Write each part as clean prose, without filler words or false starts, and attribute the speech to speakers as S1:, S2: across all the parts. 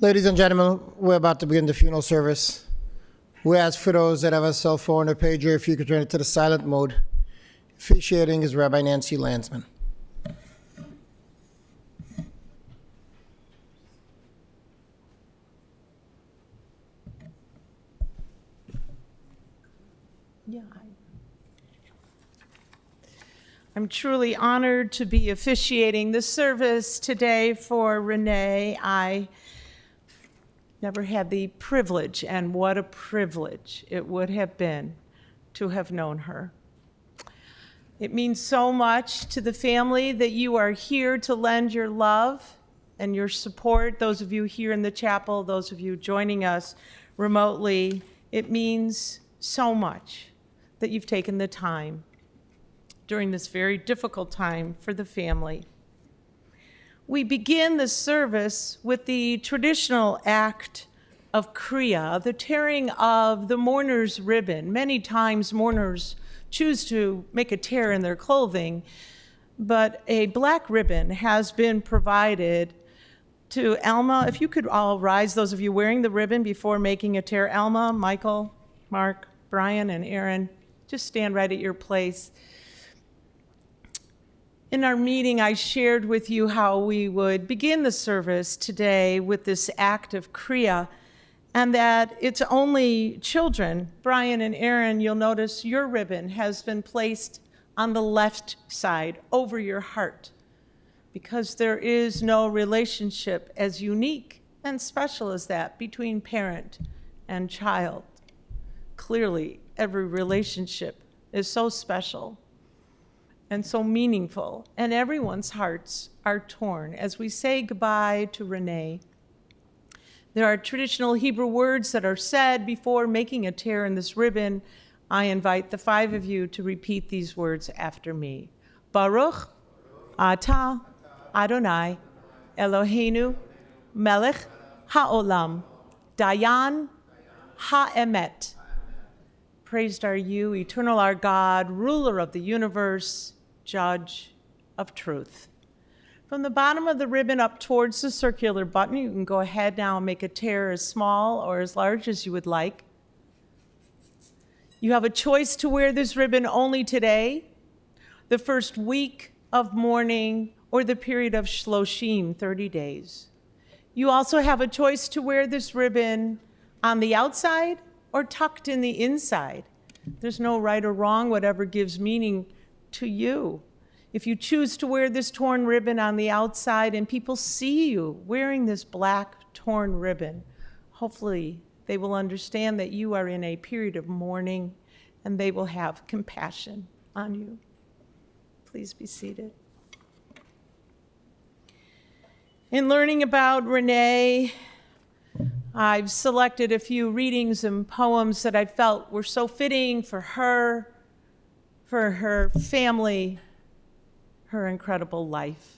S1: Ladies and gentlemen, we're about to begin the funeral service. We ask for those that have a cell phone or pager if you could turn it to the silent mode. Officiating is Rabbi Nancy Landsman.
S2: I'm truly honored to be officiating the service today for Renee. I never had the privilege, and what a privilege it would have been to have known her. It means so much to the family that you are here to lend your love and your support, those of you here in the chapel, those of you joining us remotely. It means so much that you've taken the time during this very difficult time for the family. We begin the service with the traditional act of Kriya, the tearing of the mourner's ribbon. Many times mourners choose to make a tear in their clothing, but a black ribbon has been provided to Alma. If you could all rise, those of you wearing the ribbon before making a tear. Alma, Michael, Mark, Brian, and Aaron, just stand right at your place. In our meeting, I shared with you how we would begin the service today with this act of Kriya, and that it's only children. Brian and Aaron, you'll notice your ribbon has been placed on the left side over your heart, because there is no relationship as unique and special as that between parent and child. Clearly, every relationship is so special and so meaningful, and everyone's hearts are torn. As we say goodbye to Renee, there are traditional Hebrew words that are said before making a tear in this ribbon. I invite the five of you to repeat these words after me. Baruch atah Adonai Eloheinu melech haolam dayan ha'emet. Praised are you, eternal our God, ruler of the universe, judge of truth. From the bottom of the ribbon up towards the circular button, you can go ahead now and make a tear as small or as large as you would like. You have a choice to wear this ribbon only today, the first week of mourning, or the period of Shloshim, 30 days. You also have a choice to wear this ribbon on the outside or tucked in the inside. There's no right or wrong, whatever gives meaning to you. If you choose to wear this torn ribbon on the outside and people see you wearing this black torn ribbon, hopefully they will understand that you are in a period of mourning and they will have compassion on you. Please be seated. In learning about Renee, I've selected a few readings and poems that I felt were so fitting for her family, her incredible life.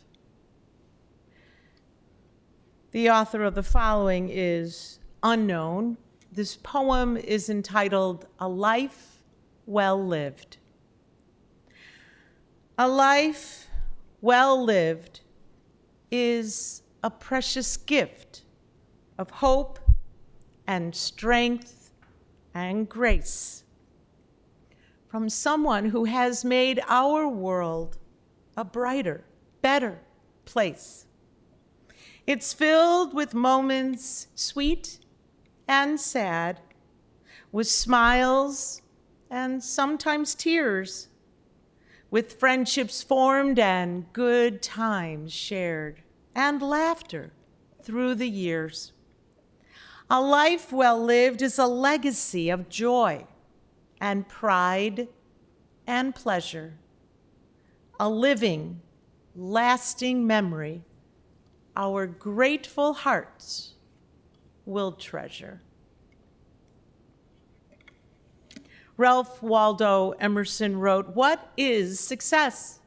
S2: The author of the following is unknown. This poem is entitled, A Life Well Lived. A life well lived is a precious gift of hope and strength and grace from someone who has made our world a brighter, better place. It's filled with moments sweet and sad, with smiles and sometimes tears, with friendships formed and good times shared, and laughter through the years. A life well lived is a legacy of joy and pride and pleasure, a living, lasting memory our grateful hearts will treasure. Ralph Waldo Emerson wrote, "What is success?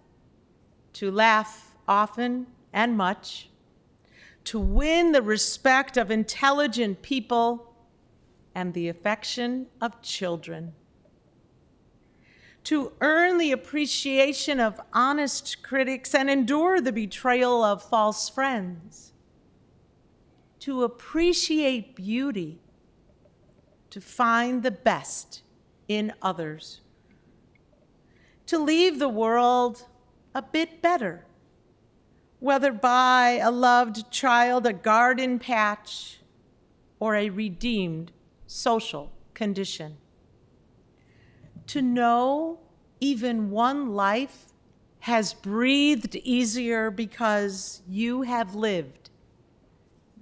S2: To laugh often and much, to win the respect of intelligent people and the affection of children, to earn the appreciation of honest critics and endure the betrayal of false friends, to appreciate beauty, to find the best in others, to leave the world a bit better, whether by a loved child, a garden patch, or a redeemed social condition. To know even one life has breathed easier because you have lived.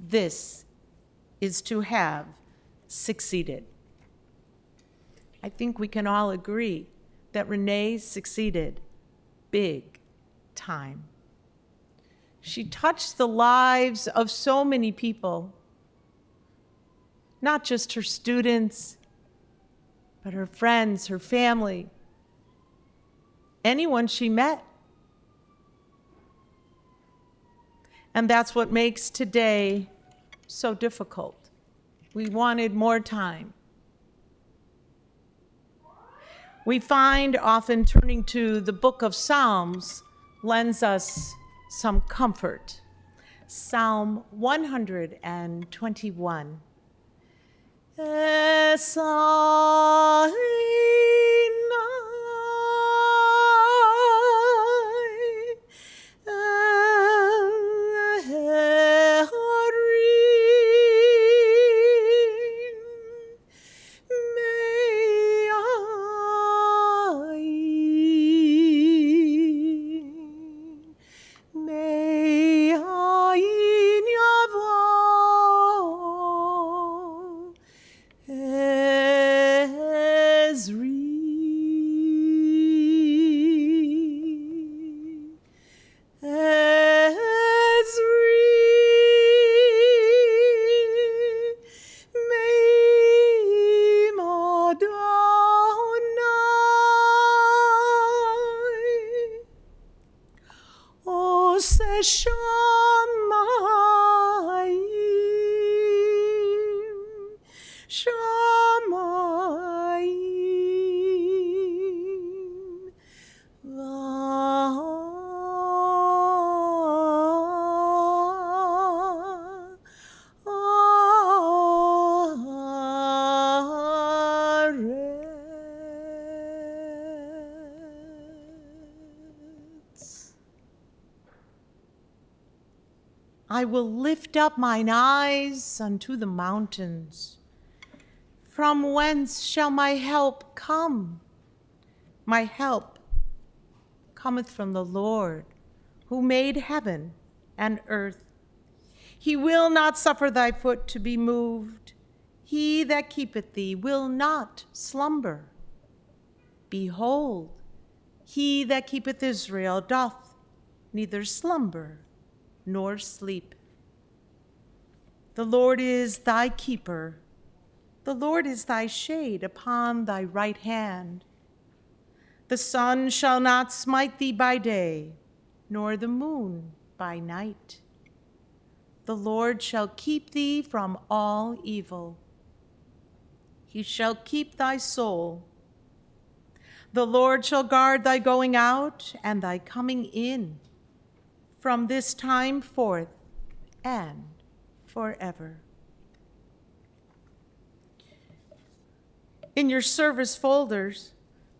S2: This is to have succeeded. I think we can all agree that Renee succeeded big time. She touched the lives of so many people, not just her students, but her friends, her family, anyone she met. And that's what makes today so difficult. We wanted more time. We find often turning to the book of Psalms lends us some comfort. Psalm 121. I will lift up mine eyes unto the mountains. From whence shall my help come? My help cometh from the Lord, who made heaven and earth. He will not suffer thy foot to be moved. He that keepeth thee will not slumber. Behold, he that keepeth Israel doth neither slumber nor sleep. The Lord is thy keeper. The Lord is thy shade upon thy right hand. The sun shall not smite thee by day, nor the moon by night. The Lord shall keep thee from all evil. He shall keep thy soul. The Lord shall guard thy going out and thy coming in, from this time forth and forever. In your service folders,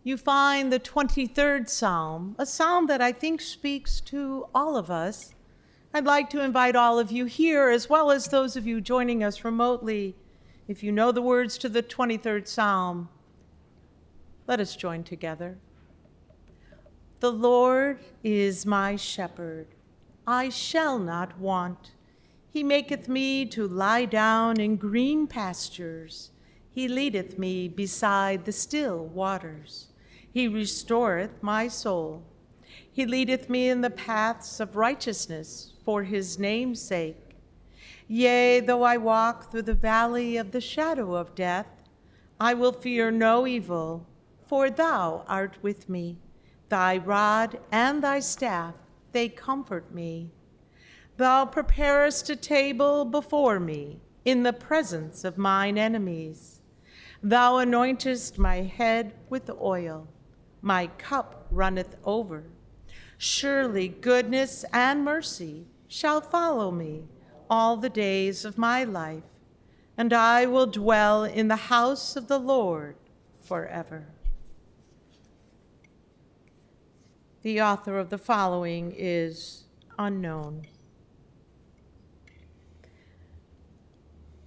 S2: you find the 23rd Psalm, a psalm that I think speaks to all of us. I'd like to invite all of you here, as well as those of you joining us remotely, if you know the words to the 23rd Psalm, let us join together. The Lord is my shepherd. I shall not want. He maketh me to lie down in green pastures. He leadeth me beside the still waters. He restoreth my soul. He leadeth me in the paths of righteousness for his name's sake. Yea, though I walk through the valley of the shadow of death, I will fear no evil, for thou art with me. Thy rod and thy staff, they comfort me. Thou preparest a table before me in the presence of mine enemies. Thou anointest my head with oil. My cup runneth over. Surely goodness and mercy shall follow me all the days of my life, and I will dwell in the house of the Lord forever. The author of the following is unknown.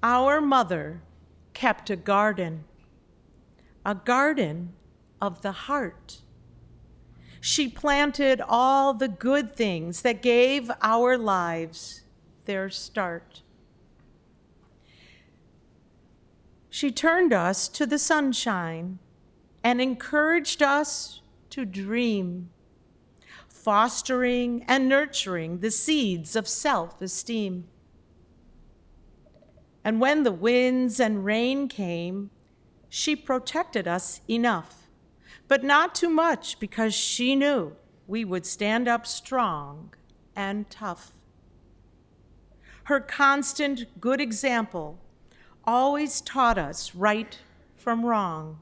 S2: Our mother kept a garden of the heart. She planted all the good things that gave our lives their start. She turned us to the sunshine and encouraged us to dream, fostering and nurturing the seeds of self-esteem. And when the winds and rain came, she protected us enough, but not too much, because she knew we would stand up strong and tough. Her constant good example always taught us right from wrong,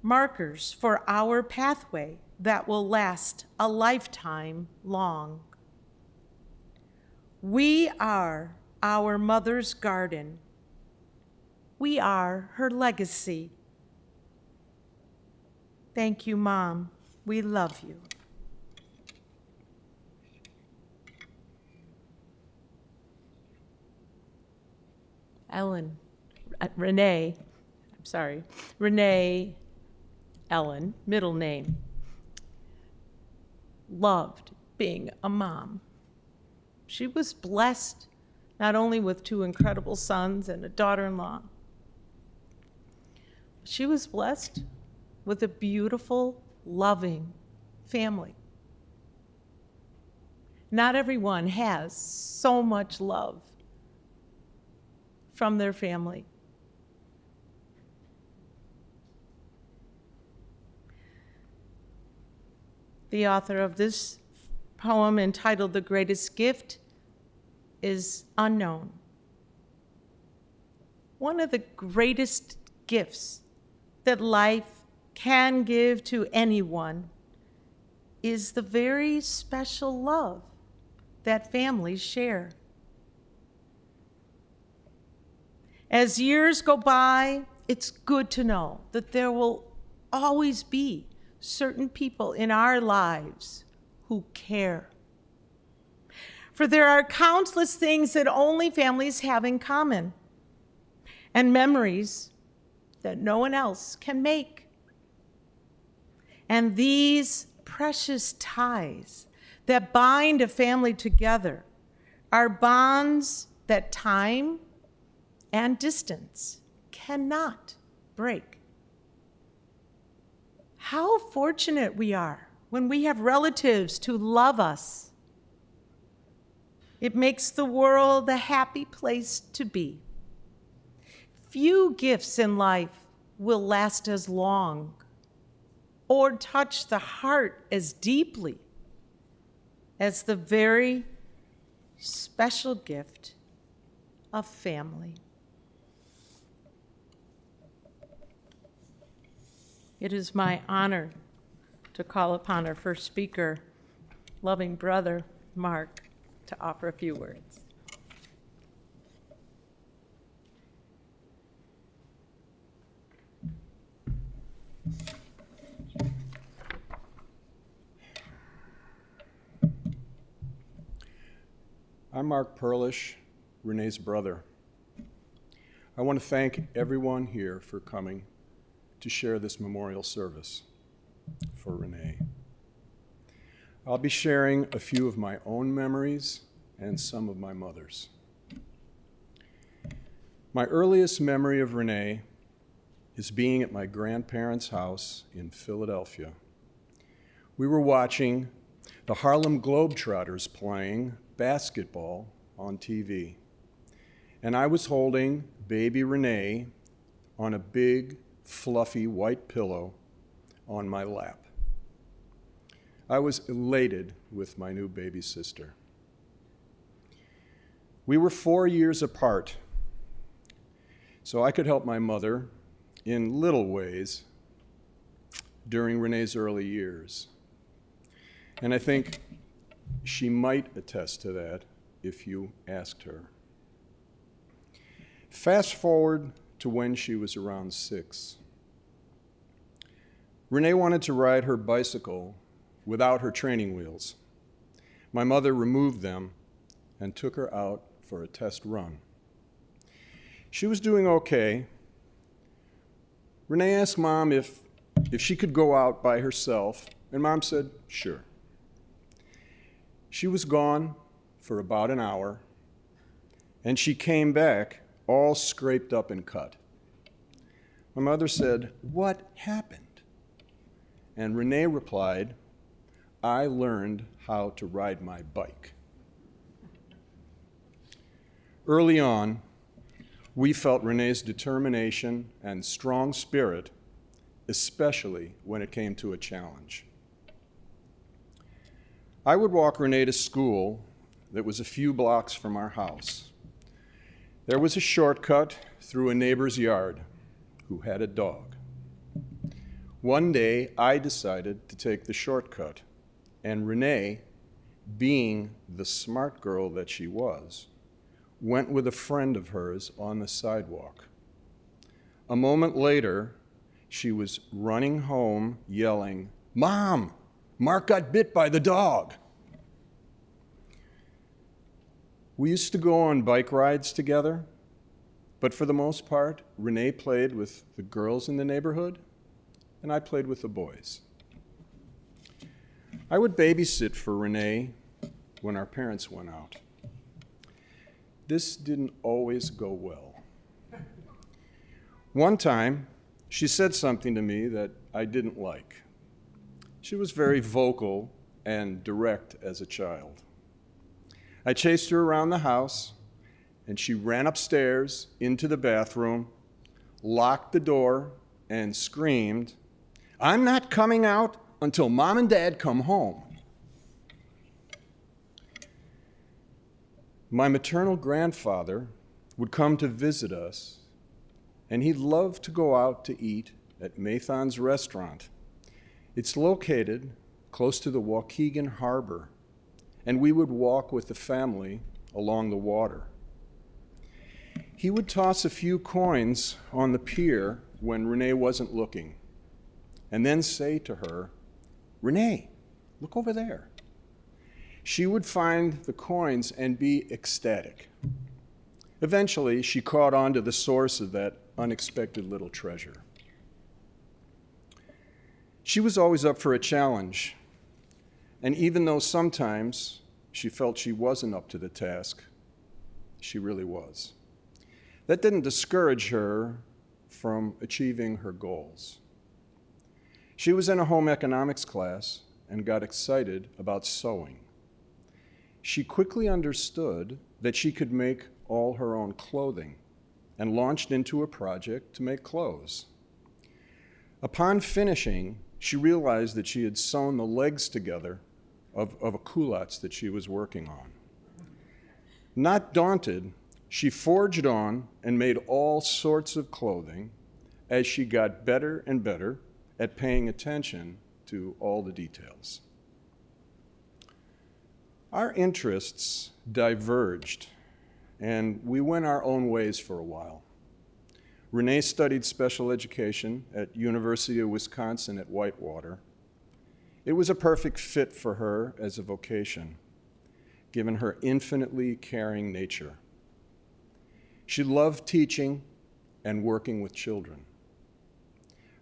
S2: markers for our pathway that will last a lifetime long. We are our mother's garden. We are her legacy. Thank you, Mom. We love you. Renee Ellen, middle name, loved being a mom. She was blessed not only with 2 incredible sons and a daughter-in-law, she was blessed with a beautiful, loving family. Not everyone has so much love from their family. The author of this poem, entitled "The Greatest Gift," is unknown. One of the greatest gifts that life can give to anyone is the very special love that families share. As years go by, it's good to know that there will always be certain people in our lives who care. For there are countless things that only families have in common, and memories that no one else can make. And these precious ties that bind a family together are bonds that time and distance cannot break. How fortunate we are when we have relatives to love us. It makes the world a happy place to be. Few gifts in life will last as long or touch the heart as deeply as the very special gift of family. It is my honor to call upon our first speaker, loving brother, Mark, to offer a few words.
S3: I'm Mark Perlish, Renee's brother. I want to thank everyone here for coming to share this memorial service for Renee. I'll be sharing a few of my own memories and some of my mother's. My earliest memory of Renee is being at my grandparents' house in Philadelphia. We were watching the Harlem Globetrotters playing basketball on TV, and I was holding baby Renee on a big, fluffy white pillow on my lap. I was elated with my new baby sister. We were 4 years apart, so I could help my mother in little ways during Renee's early years. And I think she might attest to that if you asked her. Fast forward to when she was around 6. Renee wanted to ride her bicycle without her training wheels. My mother removed them and took her out for a test run. She was doing okay. Renee asked Mom if she could go out by herself, and Mom said, sure. She was gone for about an hour, and she came back all scraped up and cut. My mother said, "What happened?" And Renee replied, "I learned how to ride my bike." Early on, we felt Renee's determination and strong spirit, especially when it came to a challenge. I would walk Renee to school that was a few blocks from our house. There was a shortcut through a neighbor's yard who had a dog. One day, I decided to take the shortcut, and Renee, being the smart girl that she was, went with a friend of hers on the sidewalk. A moment later, she was running home yelling, "Mom, Mark got bit by the dog." We used to go on bike rides together, but for the most part, Renee played with the girls in the neighborhood, and I played with the boys. I would babysit for Renee when our parents went out. This didn't always go well. One time, she said something to me that I didn't like. She was very vocal and direct as a child. I chased her around the house, and she ran upstairs into the bathroom, locked the door, and screamed, "I'm not coming out until Mom and Dad come home." My maternal grandfather would come to visit us, and he'd love to go out to eat at Mathon's restaurant. It's located close to the Waukegan Harbor, and we would walk with the family along the water. He would toss a few coins on the pier when Renee wasn't looking, and then say to her, "Renee, look over there." She would find the coins and be ecstatic. Eventually, she caught on to the source of that unexpected little treasure. She was always up for a challenge, and even though sometimes she felt she wasn't up to the task, she really was. That didn't discourage her from achieving her goals. She was in a home economics class and got excited about sewing. She quickly understood that she could make all her own clothing and launched into a project to make clothes. Upon finishing, she realized that she had sewn the legs together of a culottes that she was working on. Not daunted, she forged on and made all sorts of clothing as she got better and better at paying attention to all the details. Our interests diverged, and we went our own ways for a while. Renee studied special education at University of Wisconsin at Whitewater. It was a perfect fit for her as a vocation, given her infinitely caring nature. She loved teaching and working with children.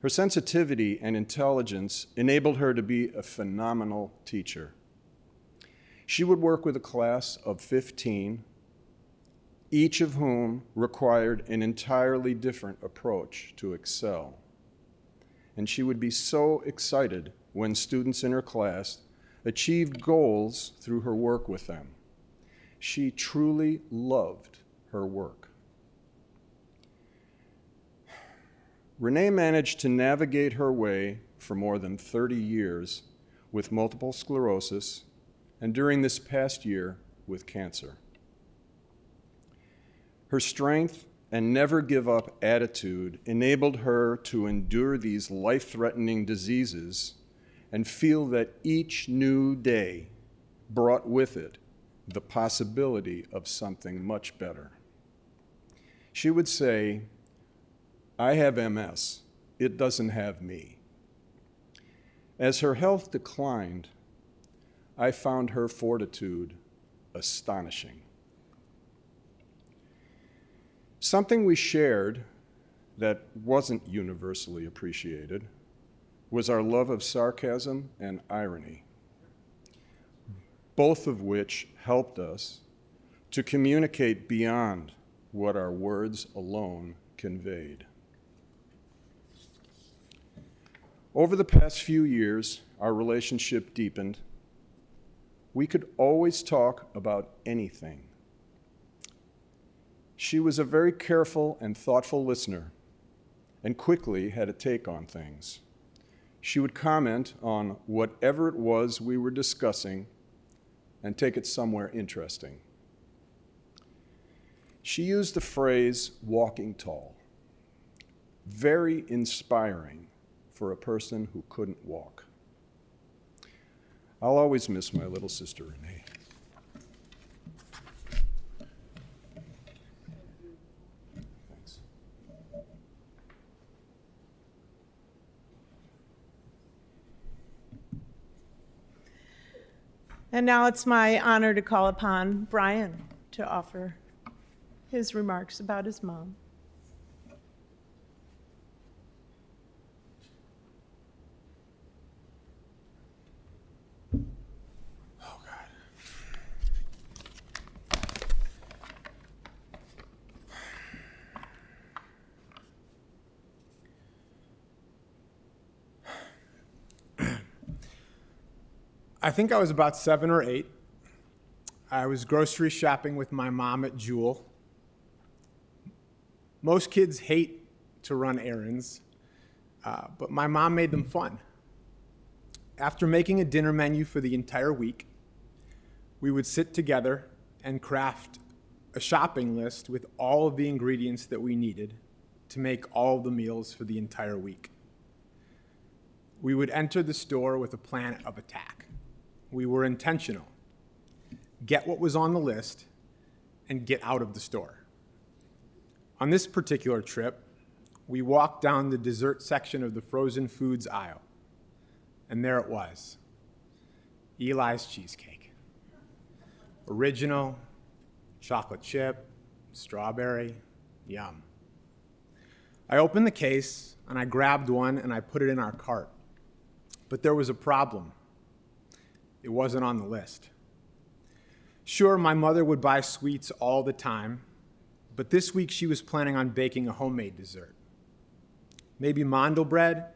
S3: Her sensitivity and intelligence enabled her to be a phenomenal teacher. She would work with a class of 15, each of whom required an entirely different approach to excel. And she would be so excited when students in her class achieved goals through her work with them. She truly loved her work. Renee managed to navigate her way for more than 30 years with multiple sclerosis, and during this past year with cancer. Her strength and never give up attitude enabled her to endure these life-threatening diseases and feel that each new day brought with it the possibility of something much better. She would say, "I have MS. It doesn't have me." As her health declined, I found her fortitude astonishing. Something we shared that wasn't universally appreciated was our love of sarcasm and irony, both of which helped us to communicate beyond what our words alone conveyed. Over the past few years, our relationship deepened. We could always talk about anything. She was a very careful and thoughtful listener and quickly had a take on things. She would comment on whatever it was we were discussing and take it somewhere interesting. She used the phrase walking tall, very inspiring for a person who couldn't walk. I'll always miss my little sister, Renee. Thanks.
S2: And now it's my honor to call upon Brian to offer his remarks about his mom.
S4: Oh, God. I think I was about 7 or 8. I was grocery shopping with my mom at Jewel. Most kids hate to run errands, but my mom made them fun. After making a dinner menu for the entire week, we would sit together and craft a shopping list with all of the ingredients that we needed to make all the meals for the entire week. We would enter the store with a plan of attack. We were intentional. Get what was on the list and get out of the store. On this particular trip, we walked down the dessert section of the frozen foods aisle, and there it was, Eli's cheesecake. Original, chocolate chip, strawberry, yum. I opened the case, and I grabbed one, and I put it in our cart. But there was a problem. It wasn't on the list. Sure, my mother would buy sweets all the time, but this week she was planning on baking a homemade dessert. Maybe mandel bread,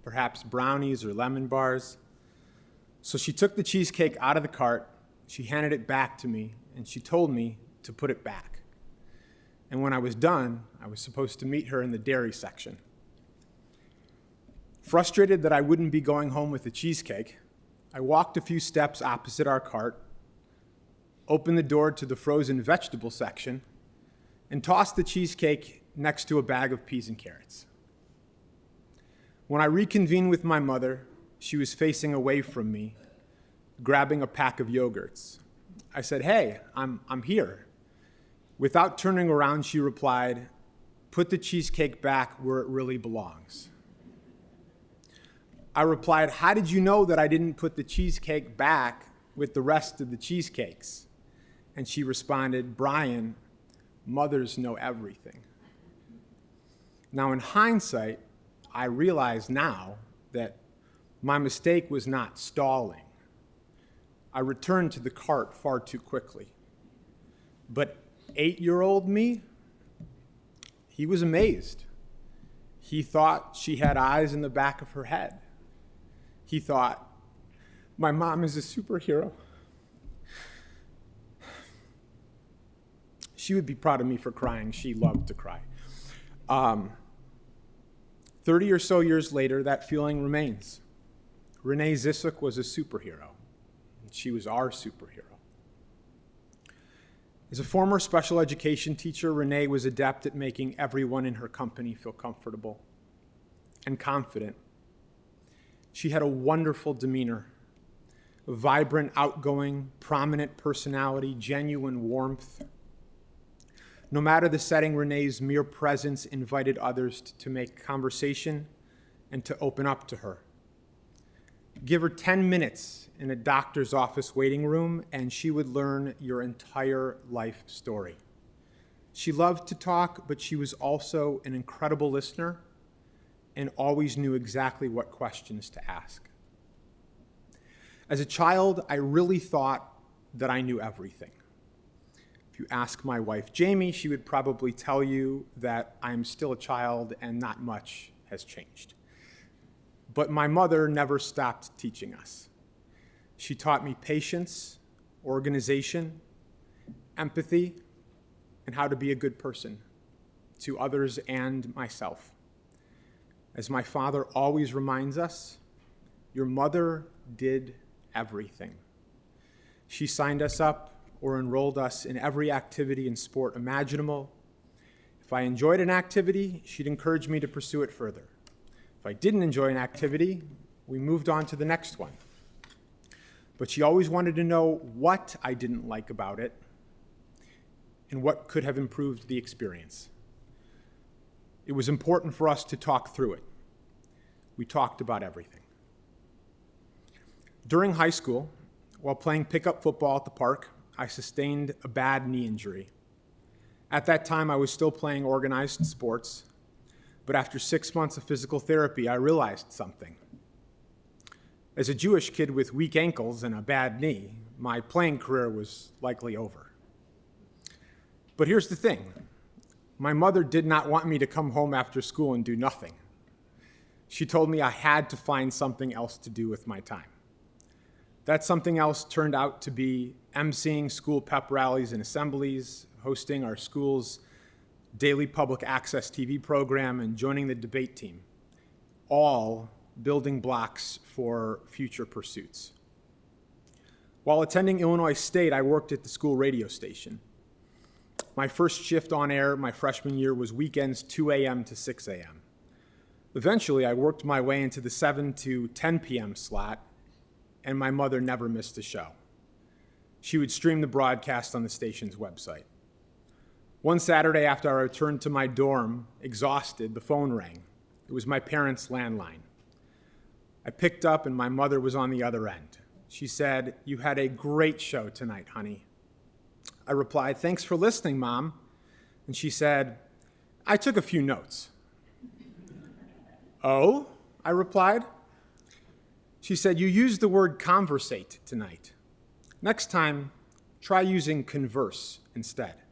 S4: perhaps brownies or lemon bars. So she took the cheesecake out of the cart, she handed it back to me, and she told me to put it back. And when I was done, I was supposed to meet her in the dairy section. Frustrated that I wouldn't be going home with the cheesecake, I walked a few steps opposite our cart, opened the door to the frozen vegetable section, and tossed the cheesecake next to a bag of peas and carrots. When I reconvened with my mother, she was facing away from me, grabbing a pack of yogurts. I said, "Hey, I'm here." Without turning around, she replied, "Put the cheesecake back where it really belongs." I replied, "How did you know that I didn't put the cheesecake back with the rest of the cheesecakes?" And she responded, "Brian, mothers know everything." Now, in hindsight, I realize now that my mistake was not stalling. I returned to the cart far too quickly. But 8-year-old me, he was amazed. He thought she had eyes in the back of her head. He thought, my mom is a superhero. She would be proud of me for crying. She loved to cry. 30 or so years later, that feeling remains. Renee Zisook was a superhero. She was our superhero. As a former special education teacher, Renee was adept at making everyone in her company feel comfortable and confident. She had a wonderful demeanor, vibrant, outgoing, prominent personality, genuine warmth. No matter the setting, Renee's mere presence invited others to make conversation and to open up to her. Give her 10 minutes in a doctor's office waiting room, and she would learn your entire life story. She loved to talk, but she was also an incredible listener and always knew exactly what questions to ask. As a child, I really thought that I knew everything. If you ask my wife, Jamie, she would probably tell you that I'm still a child and not much has changed. But my mother never stopped teaching us. She taught me patience, organization, empathy, and how to be a good person to others and myself. As my father always reminds us, your mother did everything. She signed us up or enrolled us in every activity and sport imaginable. If I enjoyed an activity, she'd encourage me to pursue it further. If I didn't enjoy an activity, we moved on to the next one. But she always wanted to know what I didn't like about it and what could have improved the experience. It was important for us to talk through it. We talked about everything. During high school, while playing pickup football at the park, I sustained a bad knee injury. At that time, I was still playing organized sports, but after 6 months of physical therapy, I realized something. As a Jewish kid with weak ankles and a bad knee, my playing career was likely over. But here's the thing. My mother did not want me to come home after school and do nothing. She told me I had to find something else to do with my time. That something else turned out to be emceeing school pep rallies and assemblies, hosting our school's daily public access TV program, and joining the debate team, all building blocks for future pursuits. While attending Illinois State, I worked at the school radio station. My first shift on air my freshman year was weekends 2 a.m. to 6 a.m. Eventually, I worked my way into the 7 to 10 p.m. slot, and my mother never missed a show. She would stream the broadcast on the station's website. One Saturday after I returned to my dorm, exhausted, the phone rang. It was my parents' landline. I picked up, and my mother was on the other end. She said, "You had a great show tonight, honey." I replied, "Thanks for listening, Mom." And she said, "I took a few notes." "Oh?" I replied. She said, "You used the word conversate tonight. Next time, try using converse instead."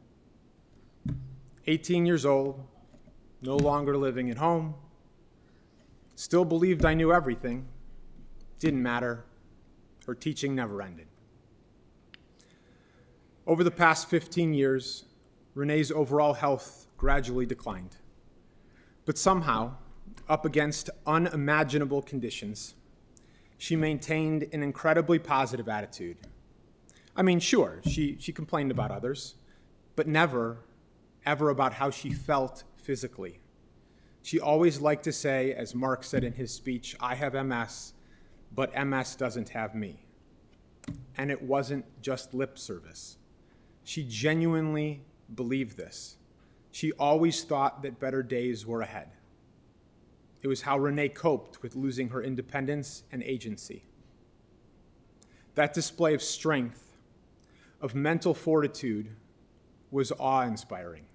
S4: 18 years old, no longer living at home, still believed I knew everything. Didn't matter. Her teaching never ended. Over the past 15 years, Renee's overall health gradually declined. But somehow, up against unimaginable conditions, she maintained an incredibly positive attitude. I mean, sure, she complained about others, but never, ever about how she felt physically. She always liked to say, as Mark said in his speech, "I have MS, but MS doesn't have me." And it wasn't just lip service. She genuinely believed this. She always thought that better days were ahead. It was how Renee coped with losing her independence and agency. That display of strength, of mental fortitude, was awe-inspiring.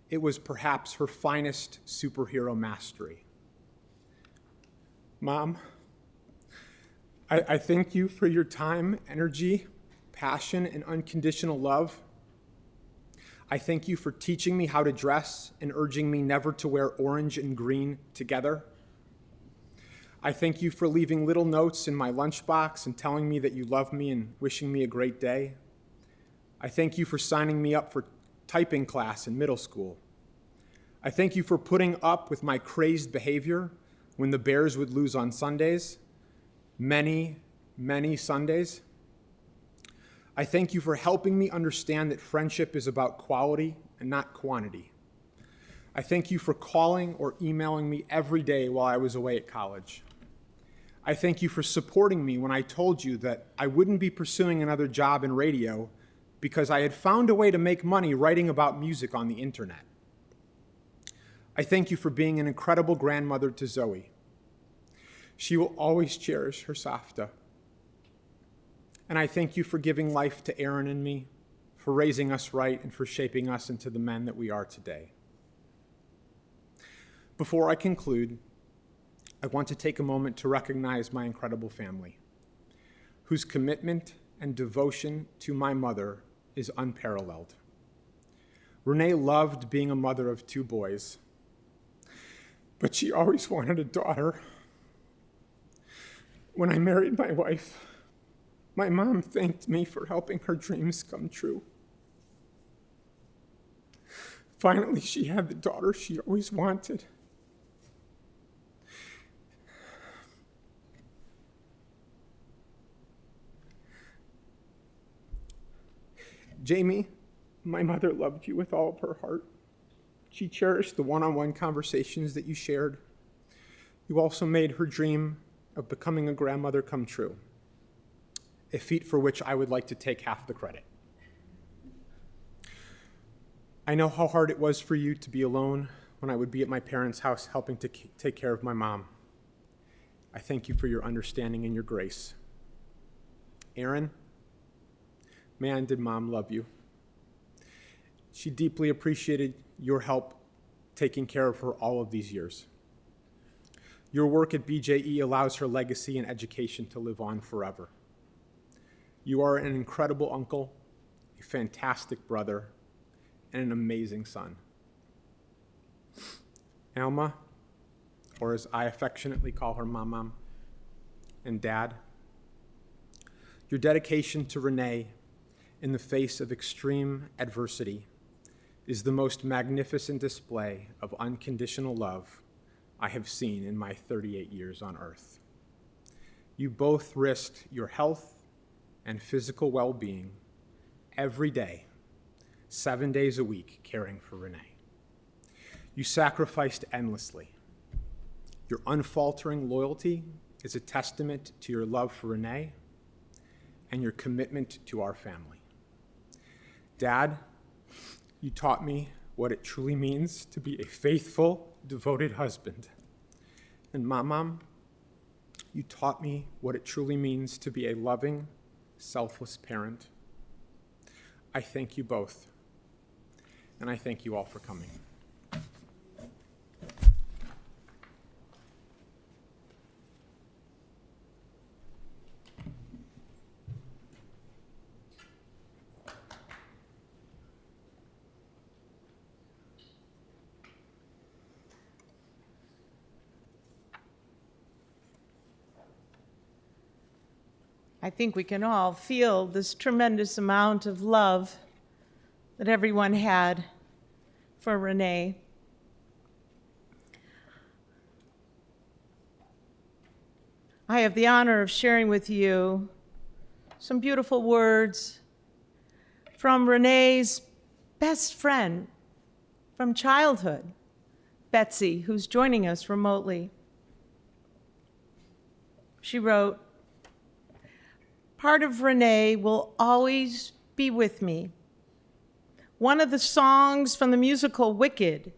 S4: It was perhaps her finest superhero mastery. Mom, I thank you for your time, energy, passion, and unconditional love. I thank you for teaching me how to dress and urging me never to wear orange and green together. I thank you for leaving little notes in my lunchbox and telling me that you love me and wishing me a great day. I thank you for signing me up for typing class in middle school. I thank you for putting up with my crazed behavior when the Bears would lose on Sundays, many, many Sundays. I thank you for helping me understand that friendship is about quality and not quantity. I thank you for calling or emailing me every day while I was away at college. I thank you for supporting me when I told you that I wouldn't be pursuing another job in radio because I had found a way to make money writing about music on the internet. I thank you for being an incredible grandmother to Zoe. She will always cherish her Safta. And I thank you for giving life to Aaron and me, for raising us right, and for shaping us into the men that we are today. Before I conclude, I want to take a moment to recognize my incredible family, whose commitment and devotion to my mother is unparalleled. Renee loved being a mother of 2 boys, but she always wanted a daughter. When I married my wife, my mom thanked me for helping her dreams come true. Finally, she had the daughter she always wanted. Jamie, my mother loved you with all of her heart. She cherished the one-on-one conversations that you shared. You also made her dream of becoming a grandmother come true, a feat for which I would like to take half the credit. I know how hard it was for you to be alone when I would be at my parents' house helping to take care of my mom. I thank you for your understanding and your grace. Aaron, man, did Mom love you. She deeply appreciated your help taking care of her all of these years. Your work at BJE allows her legacy and education to live on forever. You are an incredible uncle, a fantastic brother, and an amazing son. Alma, or as I affectionately call her, Mom, and Dad, your dedication to Renee in the face of extreme adversity is the most magnificent display of unconditional love I have seen in my 38 years on earth. You both risked your health and physical well-being every day, 7 days a week, caring for Renee. You sacrificed endlessly. Your unfaltering loyalty is a testament to your love for Renee and your commitment to our family. Dad, you taught me what it truly means to be a faithful, devoted husband. And Mom, you taught me what it truly means to be a loving, selfless parent. I thank you both, and I thank you all for coming.
S2: I think we can all feel this tremendous amount of love that everyone had for Renee. I have the honor of sharing with you some beautiful words from Renee's best friend from childhood, Betsy, who's joining us remotely. She wrote, "Part of Renee will always be with me. One of the songs from the musical Wicked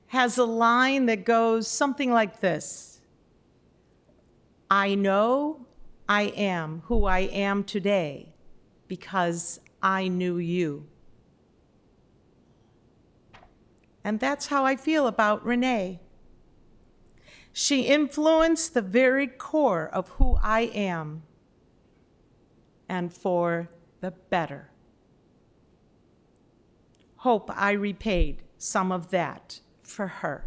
S2: has a line that goes something like this: I know I am who I am today because I knew you." And that's how I feel about Renee. She influenced the very core of who I am, and for the better. Hope I repaid some of that for her.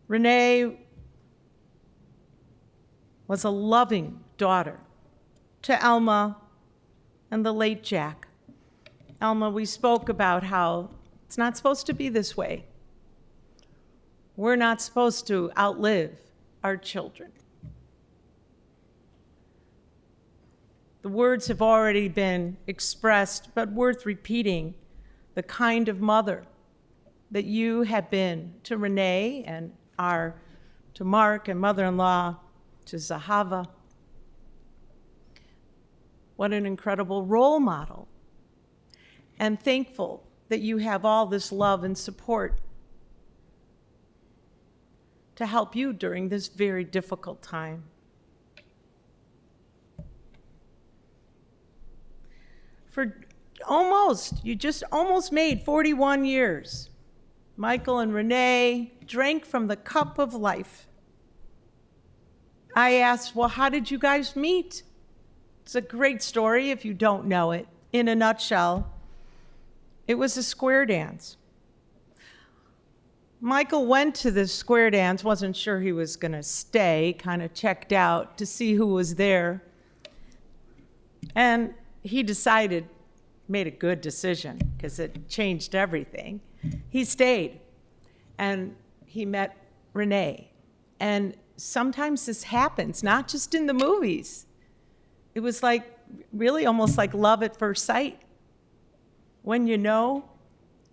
S2: Renee was a loving daughter to Alma and the late Jack. Alma, we spoke about how it's not supposed to be this way. We're not supposed to outlive our children. The words have already been expressed, but worth repeating. the kind of mother that you have been to Renee and to Mark and mother-in-law, to Zahava. What an incredible role model. And thankful that you have all this love and support to help you during this very difficult time. You just almost made 41 years. Michael and Renee drank from the cup of life. I asked, well, how did you guys meet? It's a great story if you don't know it. In a nutshell, it was a square dance. Michael went to the square dance, wasn't sure he was going to stay, kind of checked out to see who was there. And he made a good decision because it changed everything. He stayed and he met Renee. And sometimes this happens, not just in the movies. It was like, really almost like love at first sight. When you know,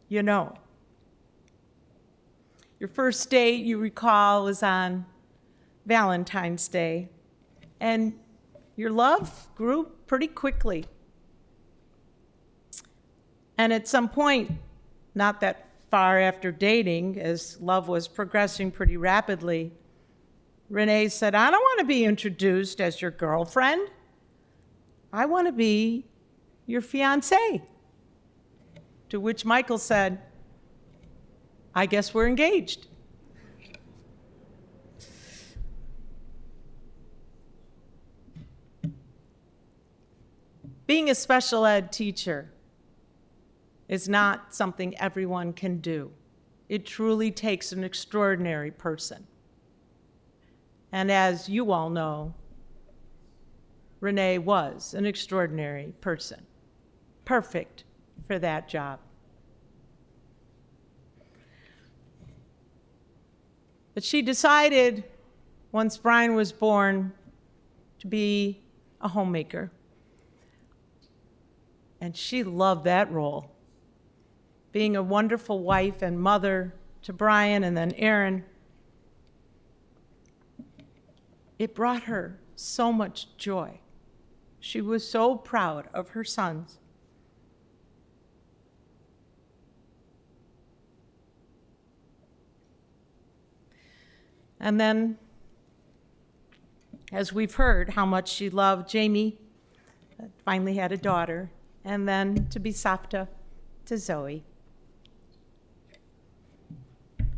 S2: you know. Your first date, you recall, was on Valentine's Day. And your love grew pretty quickly. And at some point, not that far after dating, as love was progressing pretty rapidly, Renee said, I don't want to be introduced as your girlfriend. I want to be your fiancé. To which Michael said, I guess we're engaged. Being a special ed teacher is not something everyone can do. It truly takes an extraordinary person. And as you all know, Renee was an extraordinary person, perfect for that job. But she decided, once Brian was born, to be a homemaker. And she loved that role. Being a wonderful wife and mother to Brian and then Aaron, it brought her so much joy. She was so proud of her sons. And then, as we've heard, how much she loved Jamie, finally had a daughter, and then to be Sapta to Zoe.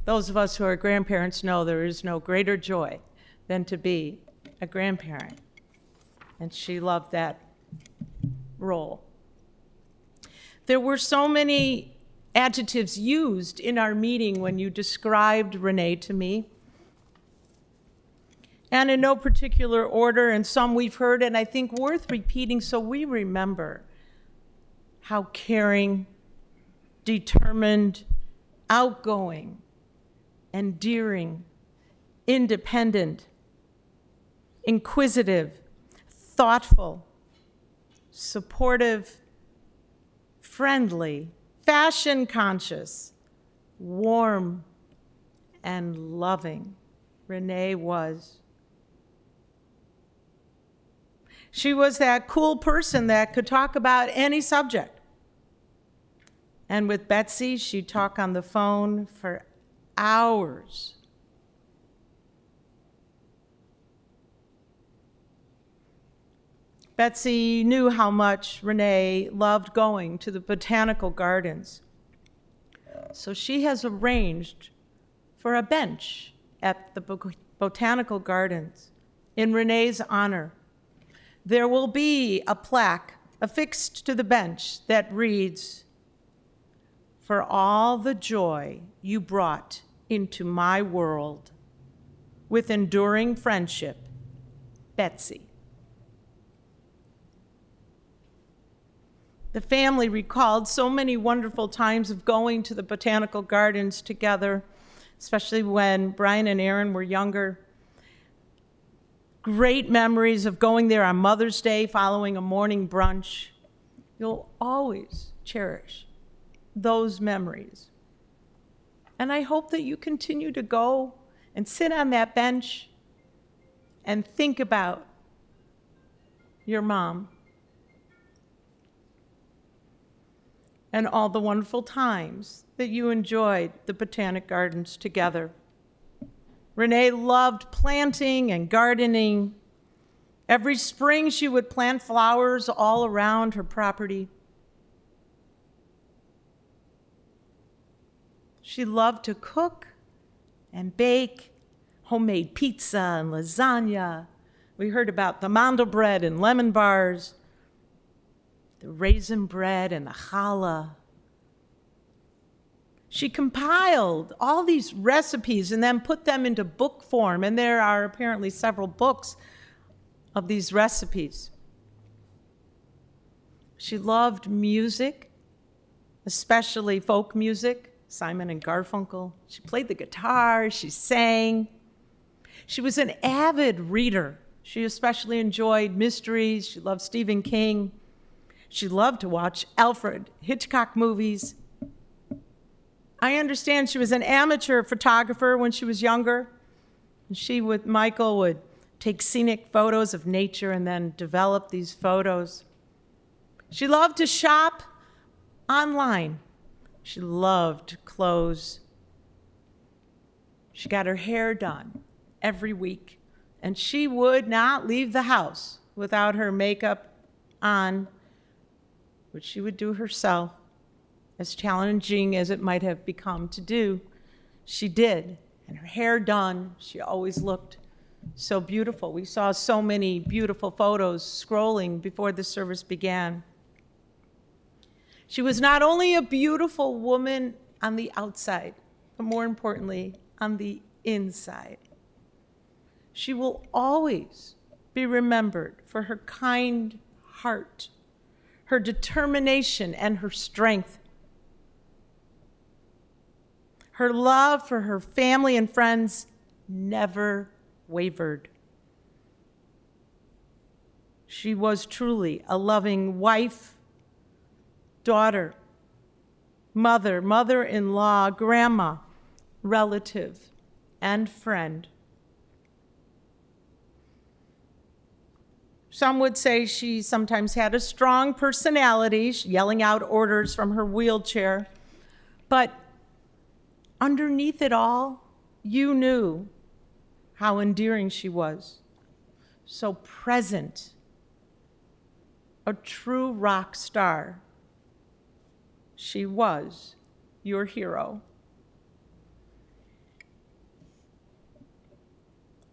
S2: Those of us who are grandparents know there is no greater joy than to be a grandparent. And she loved that role. There were so many adjectives used in our meeting when you described Renee to me. And in no particular order, and some we've heard, and I think worth repeating so we remember how caring, determined, outgoing, endearing, independent, inquisitive, thoughtful, supportive, friendly, fashion conscious, warm, and loving Renee was. She was that cool person that could talk about any subject. And with Betsy, she'd talk on the phone for hours. Betsy knew how much Renee loved going to the botanical gardens. So she has arranged for a bench at the botanical gardens in Renee's honor. There will be a plaque affixed to the bench that reads, "For all the joy you brought into my world, with enduring friendship, Betsy." The family recalled so many wonderful times of going to the botanical gardens together, especially when Brian and Aaron were younger. Great memories of going there on Mother's Day following a morning brunch. You'll always cherish those memories. And I hope that you continue to go and sit on that bench and think about your mom and all the wonderful times that you enjoyed the Botanic Gardens together. Renee loved planting and gardening. Every spring she would plant flowers all around her property. She loved to cook and bake homemade pizza and lasagna. We heard about the mandel bread and lemon bars, the raisin bread and the challah. She compiled all these recipes and then put them into book form, and there are apparently several books of these recipes. She loved music, especially folk music, Simon and Garfunkel. She played the guitar, she sang. She was an avid reader. She especially enjoyed mysteries. She loved Stephen King. She loved to watch Alfred Hitchcock movies. I understand she was an amateur photographer when she was younger. And she, with Michael, would take scenic photos of nature and then develop these photos. She loved to shop online. She loved clothes. She got her hair done every week, and she would not leave the house without her makeup on, which she would do herself. As challenging as it might have become to do, she did. And her hair done, she always looked so beautiful. We saw so many beautiful photos scrolling before the service began. She was not only a beautiful woman on the outside, but more importantly, on the inside. She will always be remembered for her kind heart, her determination, and her strength. Her love for her family and friends never wavered. She was truly a loving wife, daughter, mother, mother-in-law, grandma, relative, and friend. Some would say she sometimes had a strong personality, yelling out orders from her wheelchair, but underneath it all, you knew how endearing she was, so present, a true rock star. She was your hero.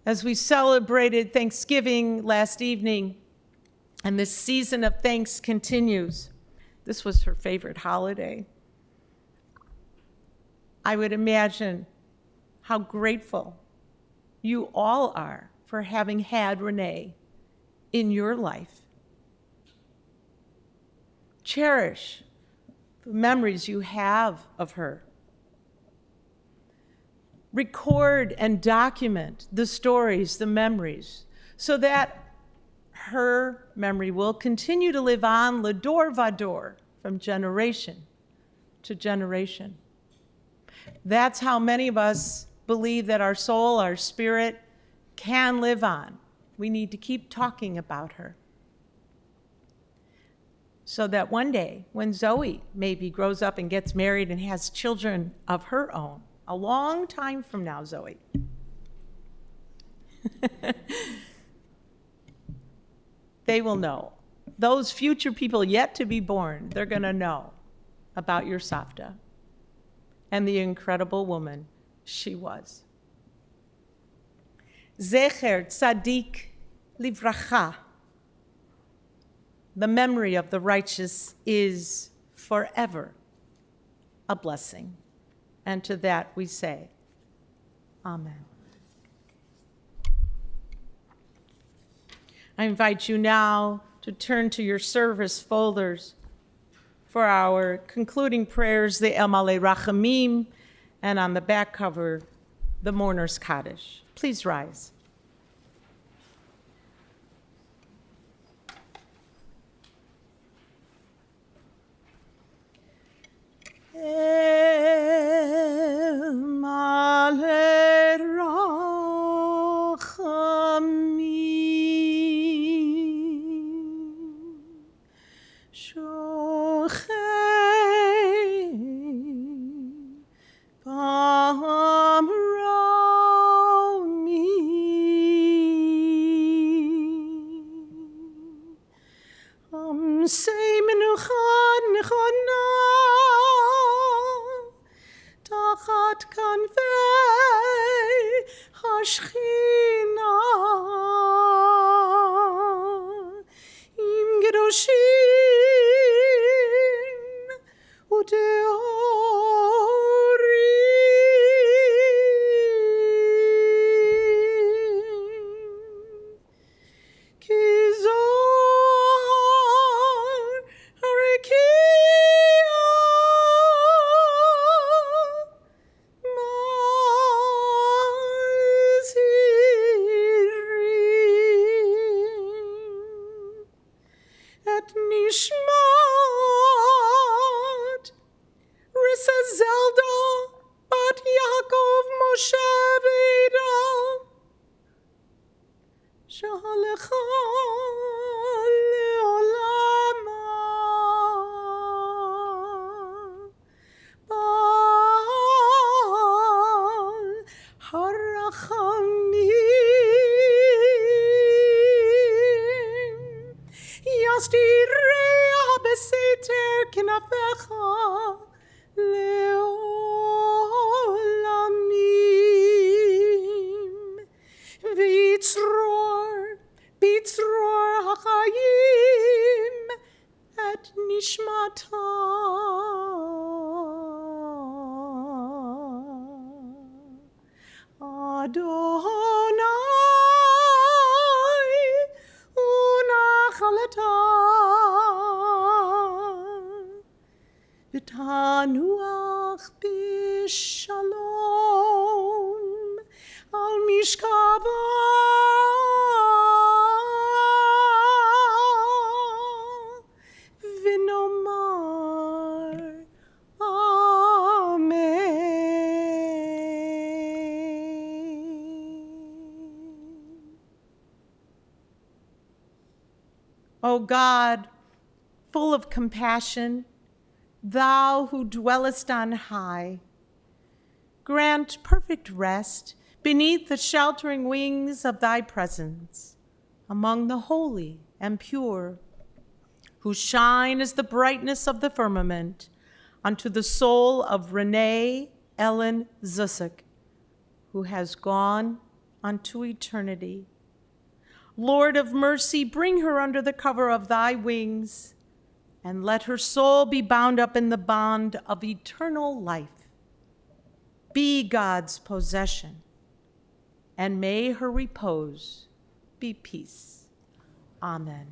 S2: As we celebrated Thanksgiving last evening, and this season of thanks continues, this was her favorite holiday. I would imagine how grateful you all are for having had Renee in your life. Cherish the memories you have of her. Record and document the stories, the memories, so that her memory will continue to live on le dor va dor, from generation to generation. That's how many of us believe that our soul, our spirit, can live on. We need to keep talking about her. So that one day, when Zoe maybe grows up and gets married and has children of her own, a long time from now, Zoe, they will know. Those future people yet to be born, they're going to know about your Savta and the incredible woman she was. Zecher Tzadik Livracha. The memory of the righteous is forever a blessing. And to that we say, Amen. I invite you now to turn to your service folders for our concluding prayers, the El Malei Rachamim, and on the back cover, the Mourner's Kaddish. Please rise. Shochein b'amromi. Say menuchan nechona tachat kanvei hashchina im gedoshim uteorim kizor harikia mazirim et nishmat Rissa Zelda bat Yaakov Moshe Vidal Shalecha leolama Baal harachamim Yastirea beseter kinafecha leolamim Bitzror hachayim et nishmata Adonai unachalata v'tanuach b'shalom al mishkava v'nomar Amen. O God, full of compassion, thou who dwellest on high, grant perfect rest beneath the sheltering wings of thy presence, among the holy and pure, who shine as the brightness of the firmament unto the soul of Renee Ellen Zisook, who has gone unto eternity. Lord of mercy, bring her under the cover of thy wings, and let her soul be bound up in the bond of eternal life. Be God's possession, and may her repose be peace. Amen.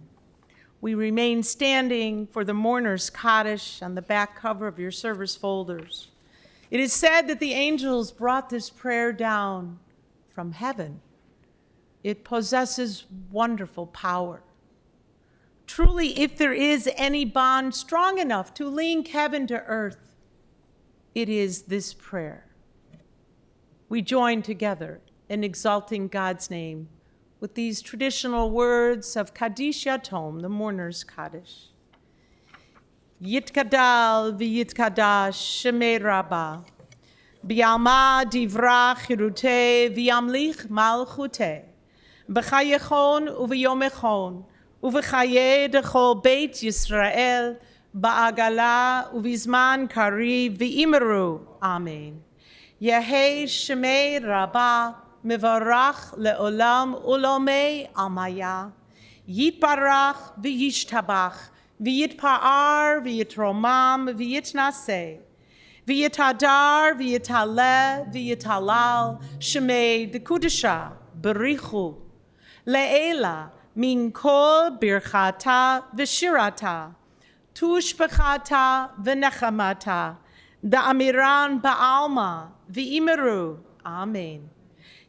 S2: We remain standing for the mourner's Kaddish on the back cover of your service folders. It is said that the angels brought this prayer down from heaven. It possesses wonderful power. Truly, if there is any bond strong enough to link heaven to earth, it is this prayer. We join together in exalting God's name with these traditional words of Kaddish Yatom, the mourner's Kaddish. Yitkadal v'yitkadash shemei Rabbah, b'yalma divra chirute v'yamlich malchute, b'chayechon uv'yomechon, uv'chaye dechol beit Yisrael, ba'agala uv'izman kariv v'imeru. Amen. Yehei shemei Rabbah, mevarach le'olam ulomei amaya, yitbarach v'yishtabach, v'yitpa'ar v'yitromam v'yitnaseh, v'yitadar v'yitaleh v'yitalal, shemei dekudesha berichu, le'ela min kol birchata v'shirata, tushbechata v'nechamata, da'amiran ba'alma v'imeru. Amen.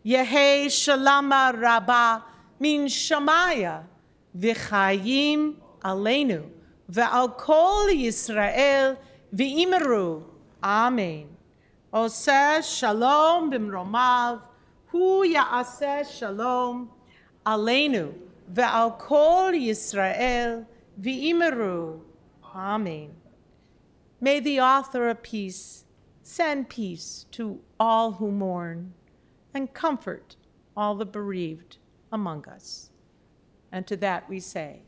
S2: Yehei shalama rabbah min shamaya v'chayim aleinu ve'al kol Yisrael v'imeru. Amen. Oseh shalom b'mromav hu ya'aseh shalom aleinu ve'al kol Yisrael v'imeru. Amen. May the author of peace send peace to all who mourn and comfort all the bereaved among us. And to that we say,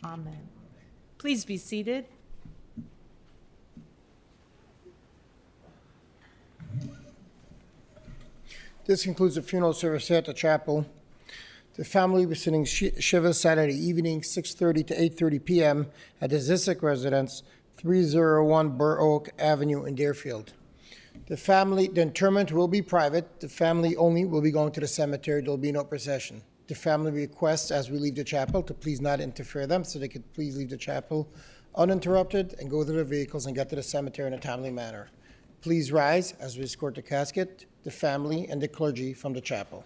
S2: Amen. Please be seated.
S1: This concludes the funeral service here at the chapel. The family will be sitting Shiva Saturday evening, 6:30 to 8:30 p.m. at the Zisook residence, 301 Burr Oak Avenue in Deerfield. The interment will be private. The family only will be going to the cemetery. There will be no procession. The family requests, as we leave the chapel, to please not interfere them, so they could please leave the chapel uninterrupted and go to their vehicles and get to the cemetery in a timely manner. Please rise as we escort the casket, the family, and the clergy from the chapel.